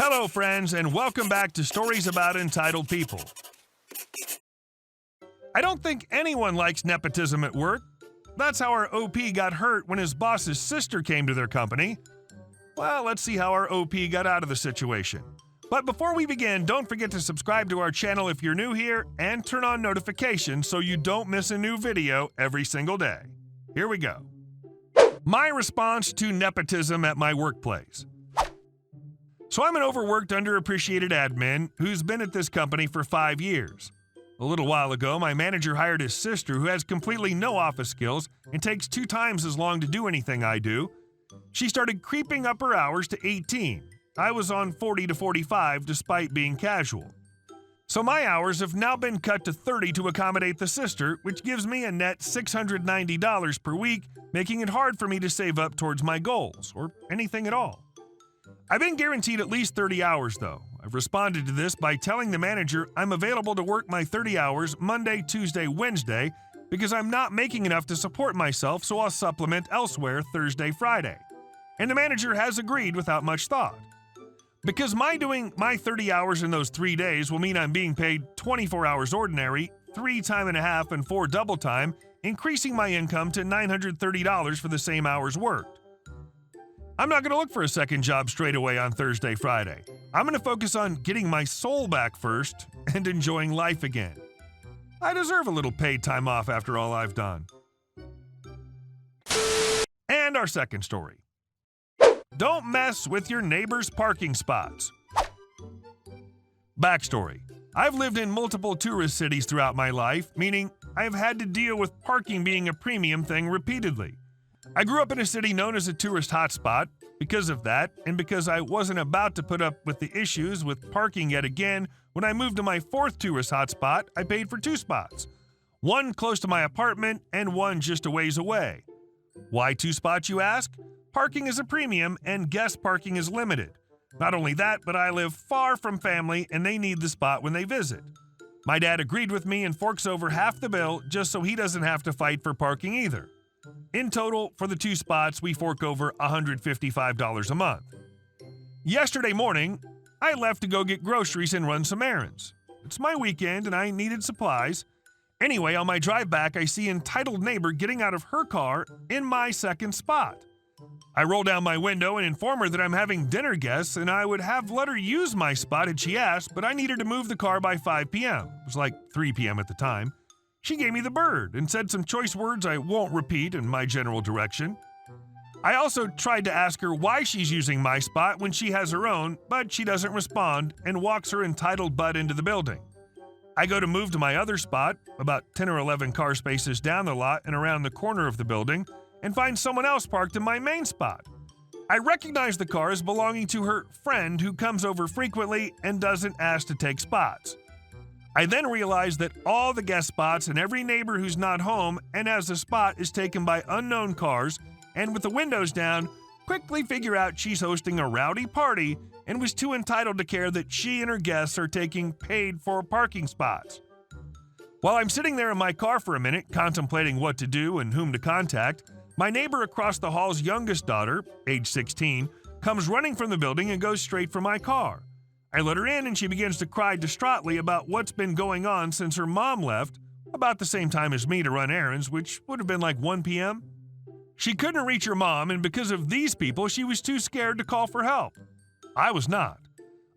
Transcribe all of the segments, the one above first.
Hello, friends, and welcome back to Stories About Entitled People. I don't think anyone likes nepotism at work. That's how our OP got hurt when his boss's sister came to their company. Well, let's see how our OP got out of the situation. But before we begin, don't forget to subscribe to our channel if you're new here and turn on notifications so you don't miss a new video every single day. Here we go. My response to nepotism at my workplace. So I'm an overworked, underappreciated admin who's been at this company for 5 years. A little while ago, my manager hired his sister who has completely no office skills and takes 2 times as long to do anything I do. She started creeping up her hours to 18. I was on 40 to 45 despite being casual. So my hours have now been cut to 30 to accommodate the sister, which gives me a net $690 per week, making it hard for me to save up towards my goals, or anything at all. I've been guaranteed at least 30 hours, though. I've responded to this by telling the manager I'm available to work my 30 hours Monday, Tuesday, Wednesday, because I'm not making enough to support myself, so I'll supplement elsewhere Thursday, Friday. And the manager has agreed without much thought. Because my doing my 30 hours in those 3 days will mean I'm being paid 24 hours ordinary, 3 time and a half, and 4 double time, increasing my income to $930 for the same hours worked. I'm not going to look for a second job straight away on Thursday, Friday. I'm going to focus on getting my soul back first and enjoying life again. I deserve a little paid time off after all I've done. And our second story. Don't mess with your neighbor's parking spots. Backstory. I've lived in multiple tourist cities throughout my life, meaning I've had to deal with parking being a premium thing repeatedly. I grew up in a city known as a tourist hotspot. Because of that, and because I wasn't about to put up with the issues with parking yet again, when I moved to my 4th tourist hotspot, I paid for 2 spots. 1 close to my apartment and 1 just a ways away. Why 2 spots, you ask? Parking is a premium and guest parking is limited. Not only that, but I live far from family and they need the spot when they visit. My dad agreed with me and forks over half the bill just so he doesn't have to fight for parking either. In total, for the 2 spots, we fork over $155 a month. Yesterday morning, I left to go get groceries and run some errands. It's my weekend and I needed supplies. Anyway, on my drive back, I see entitled neighbor getting out of her car in my 2nd spot. I roll down my window and inform her that I'm having dinner guests and I would have let her use my spot had she asked, but I needed to move the car by 5 p.m. It was like 3 p.m. at the time. She gave me the bird and said some choice words I won't repeat in my general direction. I also tried to ask her why she's using my spot when she has her own, but she doesn't respond and walks her entitled butt into the building. I go to move to my other spot, about 10 or 11 car spaces down the lot and around the corner of the building, and find someone else parked in my main spot. I recognize the car as belonging to her friend who comes over frequently and doesn't ask to take spots. I then realize that all the guest spots and every neighbor who's not home and has a spot is taken by unknown cars, and with the windows down, quickly figure out she's hosting a rowdy party and was too entitled to care that she and her guests are taking paid-for parking spots. While I'm sitting there in my car for a minute, contemplating what to do and whom to contact, my neighbor across the hall's youngest daughter, age 16, comes running from the building and goes straight for my car. I let her in and she begins to cry distraughtly about what's been going on since her mom left, about the same time as me to run errands, which would have been like 1 p.m. She couldn't reach her mom, and because of these people, she was too scared to call for help. I was not.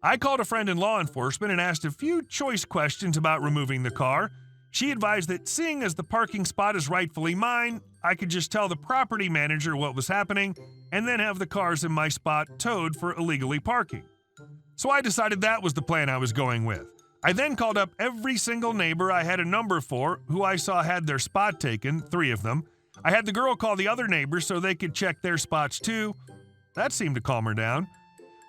I called a friend in law enforcement and asked a few choice questions about removing the car. She advised that seeing as the parking spot is rightfully mine, I could just tell the property manager what was happening and then have the cars in my spot towed for illegally parking. So I decided that was the plan I was going with. I then called up every single neighbor I had a number for who I saw had their spot taken, 3 of them. I had the girl call the other neighbors so they could check their spots too. That seemed to calm her down.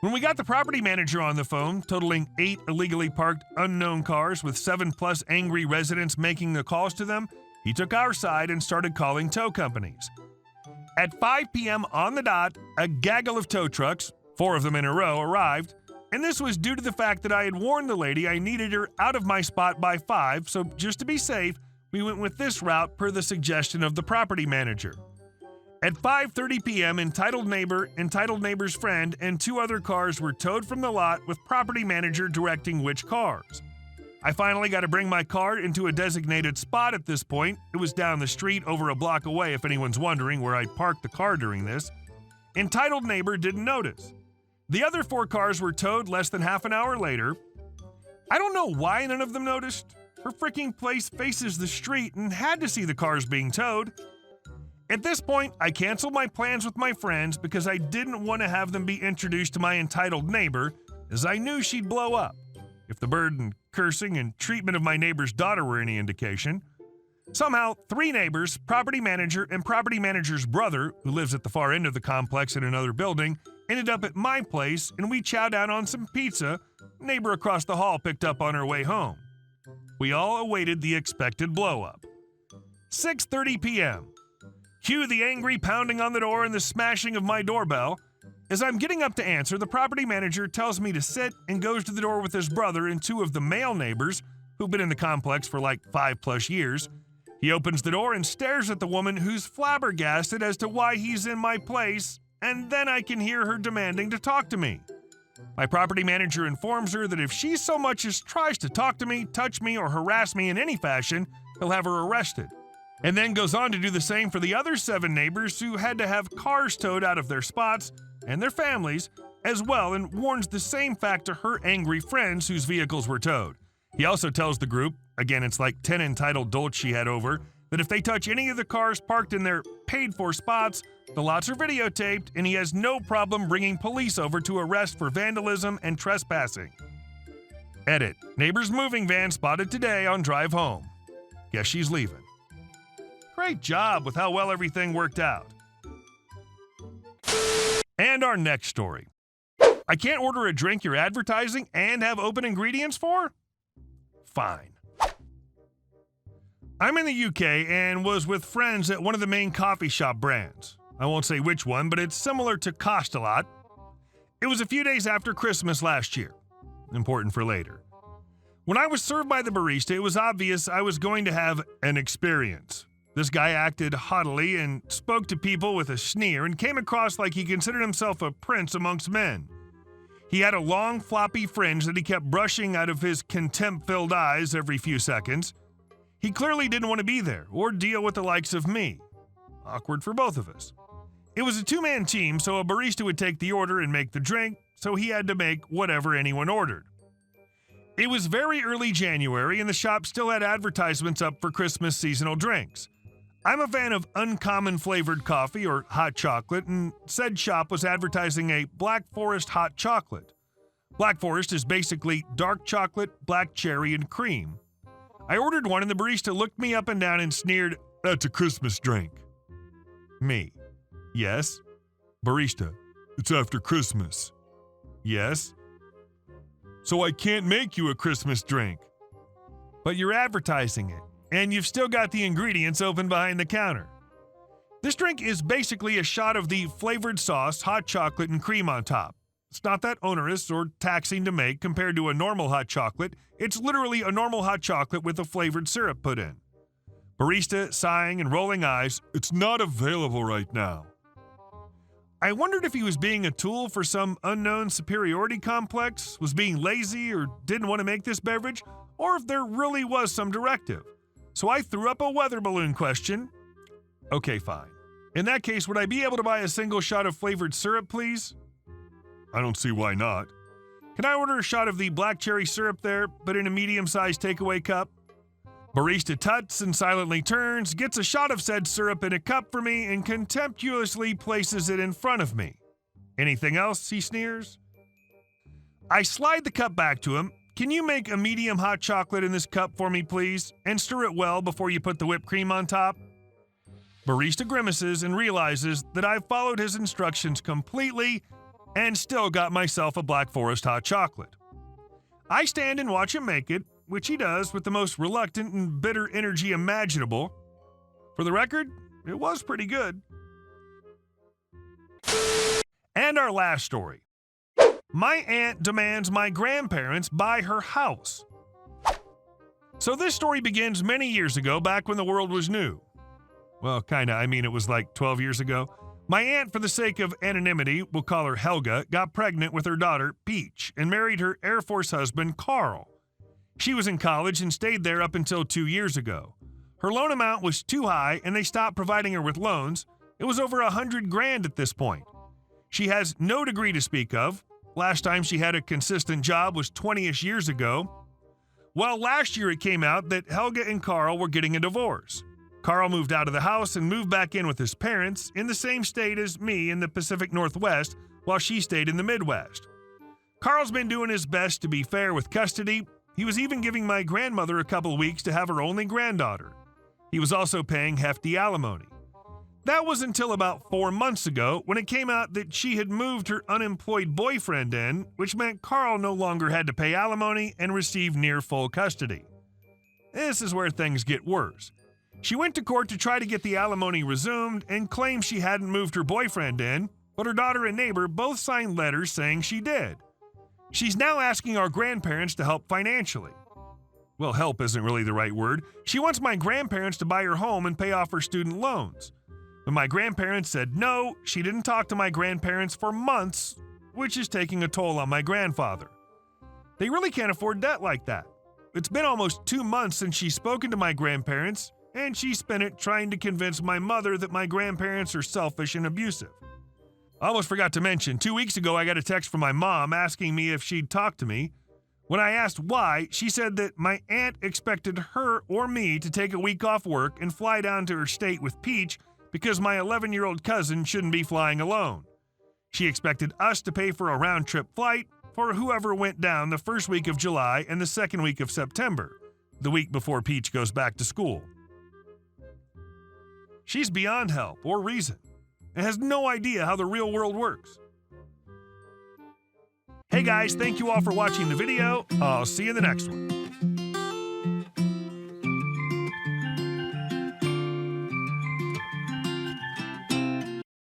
When we got the property manager on the phone, totaling 8 illegally parked unknown cars with 7+ angry residents making the calls to them, he took our side and started calling tow companies. At 5 p.m. on the dot, a gaggle of tow trucks, 4 of them in a row, arrived. And this was due to the fact that I had warned the lady I needed her out of my spot by 5, so just to be safe, we went with this route per the suggestion of the property manager. At 5:30 p.m., entitled neighbor, entitled neighbor's friend, and 2 other cars were towed from the lot with property manager directing which cars. I finally got to bring my car into a designated spot at this point. It was down the street over a block away if anyone's wondering where I parked the car during this. Entitled neighbor didn't notice. The other 4 cars were towed less than half an hour later. I don't know why none of them noticed. Her freaking place faces the street and had to see the cars being towed. At this point, I canceled my plans with my friends because I didn't want to have them be introduced to my entitled neighbor, as I knew she'd blow up. If the burden, cursing, and treatment of my neighbor's daughter were any indication. Somehow, 3 neighbors, property manager, and property manager's brother, who lives at the far end of the complex in another building, ended up at my place, and we chowed down on some pizza neighbor across the hall picked up on her way home. We all awaited the expected blow-up. 6:30 p.m. Cue the angry pounding on the door and the smashing of my doorbell. As I'm getting up to answer, the property manager tells me to sit and goes to the door with his brother and 2 of the male neighbors, who've been in the complex for like 5+ years. He opens the door and stares at the woman who's flabbergasted as to why he's in my place, and then I can hear her demanding to talk to me. My property manager informs her that if she so much as tries to talk to me, touch me, or harass me in any fashion, he'll have her arrested. And then goes on to do the same for the other 7 neighbors who had to have cars towed out of their spots and their families as well, and warns the same fact to her angry friends whose vehicles were towed. He also tells the group, again it's like 10 entitled dolts she had over, that if they touch any of the cars parked in their paid-for spots, the lots are videotaped and he has no problem bringing police over to arrest for vandalism and trespassing. Edit. Neighbor's moving van spotted today on drive home. Guess she's leaving. Great job with how well everything worked out. And our next story. I can't order a drink you're advertising and have open ingredients for? Fine. I'm in the UK and was with friends at one of the main coffee shop brands. I won't say which one, but it's similar to Cost a Lot. It was a few days after Christmas last year. Important for later. When I was served by the barista, it was obvious I was going to have an experience. This guy acted haughtily and spoke to people with a sneer and came across like he considered himself a prince amongst men. He had a long, floppy fringe that he kept brushing out of his contempt-filled eyes every few seconds. He clearly didn't want to be there or deal with the likes of me. Awkward for both of us. It was a 2-man team, so a barista would take the order and make the drink, so he had to make whatever anyone ordered. It was very early January, and the shop still had advertisements up for Christmas seasonal drinks. I'm a fan of uncommon flavored coffee or hot chocolate, and said shop was advertising a Black Forest hot chocolate. Black Forest is basically dark chocolate, black cherry, and cream. I ordered one and the barista looked me up and down and sneered, "That's a Christmas drink." Me. Yes. Barista. It's after Christmas. Yes. So I can't make you a Christmas drink. But you're advertising it. And you've still got the ingredients open behind the counter. This drink is basically a shot of the flavored sauce, hot chocolate, and cream on top. It's not that onerous or taxing to make compared to a normal hot chocolate. It's literally a normal hot chocolate with a flavored syrup put in. Barista, sighing and rolling eyes, "It's not available right now." I wondered if he was being a tool for some unknown superiority complex, was being lazy, or didn't want to make this beverage, or if there really was some directive. So I threw up a weather balloon question. Okay, fine. In that case, would I be able to buy a single shot of flavored syrup, please? I don't see why not. Can I order a shot of the black cherry syrup there, but in a medium-sized takeaway cup? Barista tuts and silently turns, gets a shot of said syrup in a cup for me, and contemptuously places it in front of me. Anything else, he sneers. I slide the cup back to him. Can you make a medium hot chocolate in this cup for me, please, and stir it well before you put the whipped cream on top? Barista grimaces and realizes that I've followed his instructions completely and still got myself a Black Forest hot chocolate. I stand and watch him make it, which he does with the most reluctant and bitter energy imaginable. For the record, it was pretty good. And our last story. My aunt demands my grandparents buy her house. So this story begins many years ago, back when the world was new. Well, kinda. I mean, it was like 12 years ago. My aunt, for the sake of anonymity, we'll call her Helga, got pregnant with her daughter, Peach, and married her Air Force husband, Carl. She was in college and stayed there up until 2 years ago. Her loan amount was too high, and they stopped providing her with loans. It was over $100,000 at this point. She has no degree to speak of. Last time she had a consistent job was 20-ish years ago. Well, last year it came out that Helga and Carl were getting a divorce. Carl moved out of the house and moved back in with his parents in the same state as me in the Pacific Northwest, while she stayed in the Midwest. Carl's been doing his best to be fair with custody. He was even giving my grandmother a couple weeks to have her only granddaughter. He was also paying hefty alimony. That was until about 4 months ago when it came out that she had moved her unemployed boyfriend in, which meant Carl no longer had to pay alimony and receive near full custody. This is where things get worse. She went to court to try to get the alimony resumed and claimed she hadn't moved her boyfriend in, but her daughter and neighbor both signed letters saying she did. She's now asking our grandparents to help financially. Well, help isn't really the right word. She wants my grandparents to buy her home and pay off her student loans. When my grandparents said no, she didn't talk to my grandparents for months, which is taking a toll on my grandfather. They really can't afford debt like that. It's been almost 2 months since she's spoken to my grandparents, and she spent it trying to convince my mother that my grandparents are selfish and abusive. I almost forgot to mention, 2 weeks ago I got a text from my mom asking me if she'd talk to me. When I asked why, she said that my aunt expected her or me to take a week off work and fly down to her state with Peach because my 11-year-old cousin shouldn't be flying alone. She expected us to pay for a round-trip flight for whoever went down the first week of July and the second week of September, the week before Peach goes back to school. She's beyond help or reason and has no idea how the real world works. Hey guys, thank you all for watching the video. I'll see you in the next one.